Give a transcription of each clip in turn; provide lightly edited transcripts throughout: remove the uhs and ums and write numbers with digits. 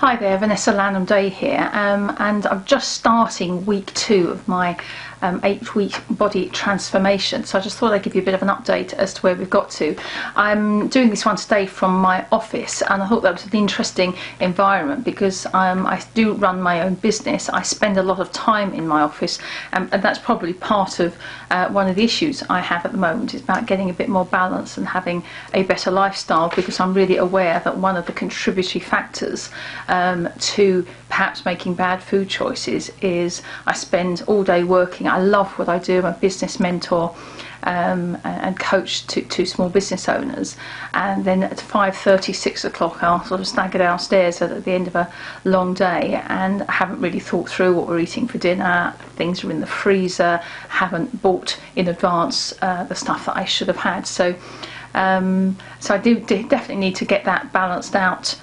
Hi there, Vanessa, Lanham-Day here, and I'm just starting week 2 of my 8-week body transformation, so I just thought I'd give you a bit of an update as to where we've got to. I'm doing this one today from my office, and I thought that was an interesting environment because I do run my own business. I spend a lot of time in my office, and that's probably part of one of the issues I have at the moment. Is about getting a bit more balance and having a better lifestyle, because I'm really aware that one of the contributory factors to perhaps making bad food choices is I spend all day working. I love what I do. I'm a business mentor and coach to small business owners, and then at 5:30, 6 o'clock I'll sort of stagger downstairs at the end of a long day, and I haven't really thought through what we're eating for dinner. Things are in the freezer, haven't bought in advance the stuff that I should have had, so I do definitely need to get that balanced out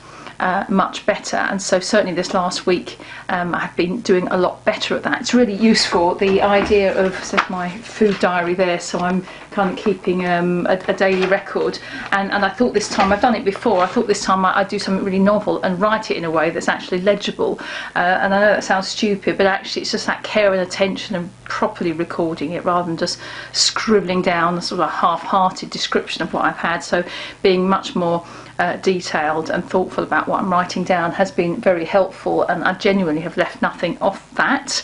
much better, and so certainly this last week I've been doing a lot better at that. It's really useful, the idea of my food diary there, so I'm kind of keeping a daily record, and I thought this time, I've done it before, I thought this time I'd do something really novel and write it in a way that's actually legible, and I know that sounds stupid, but actually it's just that care and attention and properly recording it rather than just scribbling down a sort of half-hearted description of what I've had. So being much more detailed and thoughtful about what I'm writing down has been very helpful, and I genuinely have left nothing off that.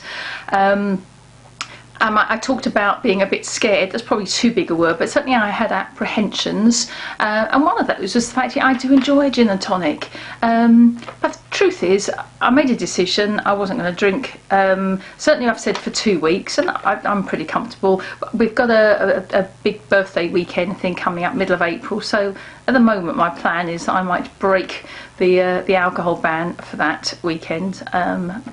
I talked about being a bit scared. That's probably too big a word, but certainly I had apprehensions, and one of those was the fact that I do enjoy gin and tonic, but the truth is I made a decision I wasn't going to drink. Certainly I've said for 2 weeks, and I'm pretty comfortable. We've got a big birthday weekend thing coming up middle of April, so at the moment my plan is I might break the alcohol ban for that weekend,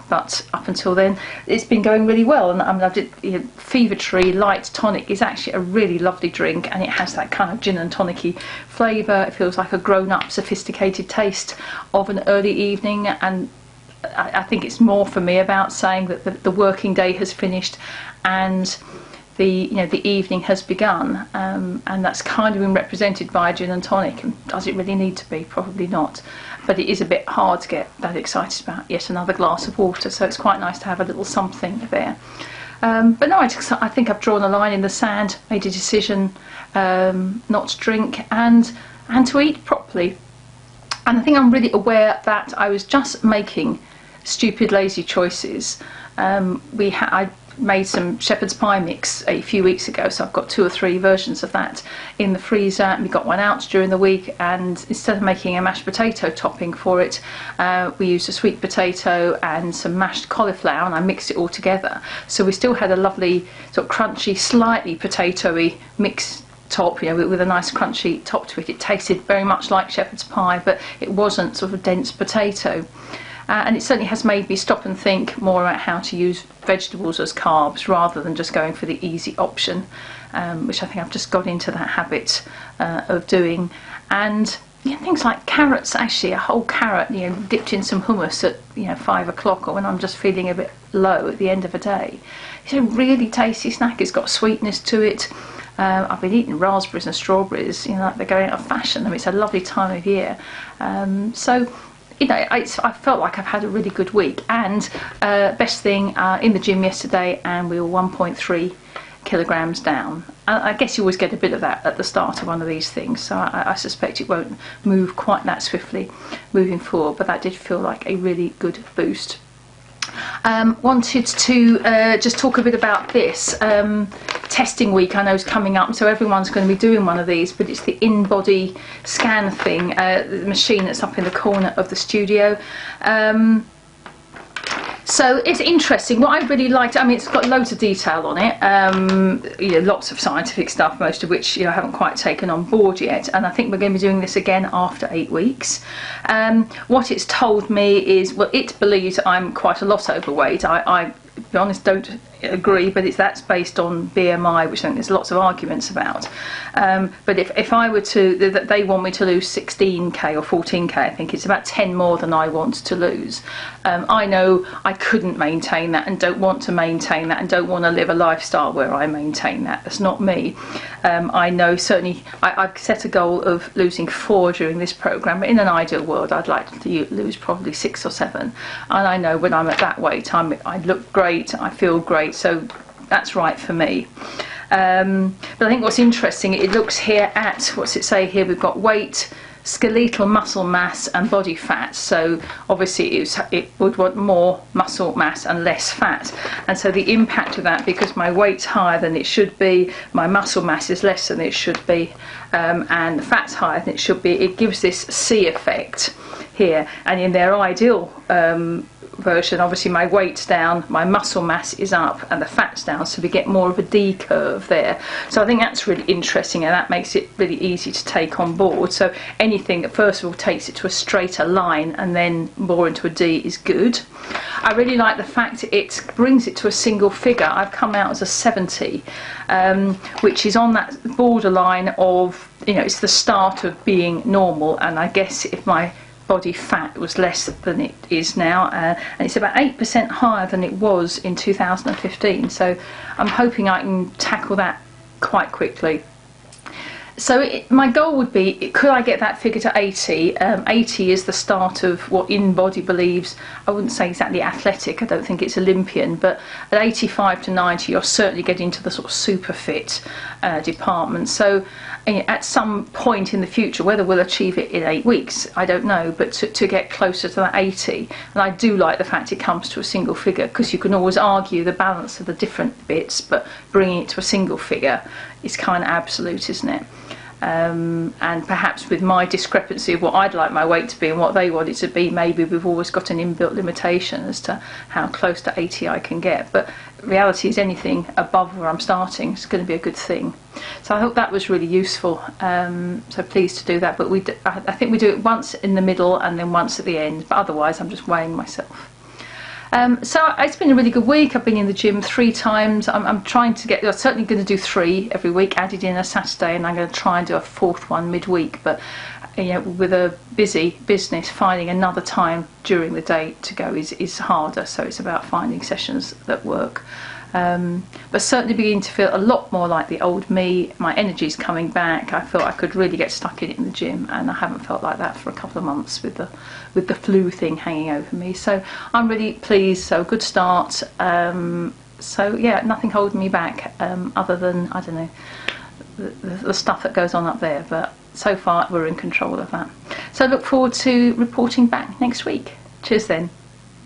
but up until then it's been going really well, and I did, Fever Tree Light Tonic is actually a really lovely drink, and it has that kind of gin and tonic-y flavour. It feels like a grown-up sophisticated taste of an early evening, and I think it's more for me about saying that the working day has finished and the evening has begun, and that's kind of been represented by a gin and tonic. And does it really need to be? Probably not, but it is a bit hard to get that excited about yet another glass of water, so it's quite nice to have a little something there. But no, I think I've drawn a line in the sand, made a decision not to drink and to eat properly, and I think I'm really aware that I was just making stupid lazy choices. I made some shepherd's pie mix a few weeks ago, so I've got 2 or 3 versions of that in the freezer, and we got one out during the week, and instead of making a mashed potato topping for it, we used a sweet potato and some mashed cauliflower, and I mixed it all together, so we still had a lovely sort of crunchy, slightly potatoey mix top, with a nice crunchy top to it. It tasted very much like shepherd's pie, but it wasn't sort of dense potato. And it certainly has made me stop and think more about how to use vegetables as carbs rather than just going for the easy option, which I think I've just got into that habit of doing. And things like carrots, actually a whole carrot dipped in some hummus at 5 o'clock, or when I'm just feeling a bit low at the end of a day. It's a really tasty snack. It's got sweetness to it. I've been eating raspberries and strawberries, like they're going out of fashion. I mean, it's a lovely time of year. So I felt like I've had a really good week, and best thing, in the gym yesterday, and we were 1.3 kilograms down. I guess you always get a bit of that at the start of one of these things, so I suspect it won't move quite that swiftly moving forward, but that did feel like a really good boost. Wanted to just talk a bit about this. Testing week I know is coming up, so everyone's going to be doing one of these, but it's the in-body scan thing, the machine that's up in the corner of the studio. So it's interesting. What I really liked, I mean, it's got loads of detail on it, lots of scientific stuff, most of which I haven't quite taken on board yet, and I think we're going to be doing this again after 8 weeks. What it's told me is, well, it believes I'm quite a lot overweight. I to be honest, don't agree, but that's based on BMI, which I think there's lots of arguments about. But if I were to, they want me to lose 16k or 14k, I think it's about 10 more than I want to lose. I know I couldn't maintain that and don't want to maintain that and don't want to live a lifestyle where I maintain that. That's not me. I know certainly I've set a goal of losing 4 during this programme, but in an ideal world I'd like to lose probably 6 or 7, and I know when I'm at that weight I look great, I feel great, so that's right for me. But I think what's interesting, it looks here at, what's it say here, we've got weight, skeletal muscle mass and body fat. So obviously it would want more muscle mass and less fat, and so the impact of that, because my weight's higher than it should be, my muscle mass is less than it should be, and the fat's higher than it should be, it gives this C effect here. And in their ideal version, obviously my weight's down, my muscle mass is up, and the fat's down, so we get more of a D curve there. So I think that's really interesting, and that makes it really easy to take on board. So anything that first of all takes it to a straighter line and then more into a D is good. I really like the fact it brings it to a single figure. I've come out as a 70, which is on that borderline of, you know, it's the start of being normal, and I guess if my body fat was less than it is now, and it's about 8% higher than it was in 2015, so I'm hoping I can tackle that quite quickly. So my goal would be, could I get that figure to 80? 80 is the start of what InBody believes, I wouldn't say exactly athletic, I don't think it's Olympian, but at 85 to 90 you're certainly getting into the sort of super fit department. So at some point in the future, whether we'll achieve it in 8 weeks, I don't know, but to get closer to that 80, and I do like the fact it comes to a single figure, because you can always argue the balance of the different bits, but bringing it to a single figure is kind of absolute, isn't it? And perhaps with my discrepancy of what I'd like my weight to be and what they want it to be, maybe we've always got an inbuilt limitation as to how close to 80 I can get, but reality is anything above where I'm starting is going to be a good thing. So I hope that was really useful, so pleased to do that, but I think we do it once in the middle and then once at the end, but otherwise I'm just weighing myself. So it's been a really good week. I've been in the gym 3 times. I'm trying to get, I'm certainly going to do 3 every week, added in a Saturday, and I'm going to try and do a 4th one midweek, but you know, with a busy business, finding another time during the day to go is harder, so it's about finding sessions that work. But certainly beginning to feel a lot more like the old me. My energy's coming back. I felt I could really get stuck in it in the gym, and I haven't felt like that for a couple of months with the flu thing hanging over me. So I'm really pleased. So good start. So yeah, nothing holding me back other than, I don't know, the stuff that goes on up there. But so far we're in control of that. So I look forward to reporting back next week. Cheers then.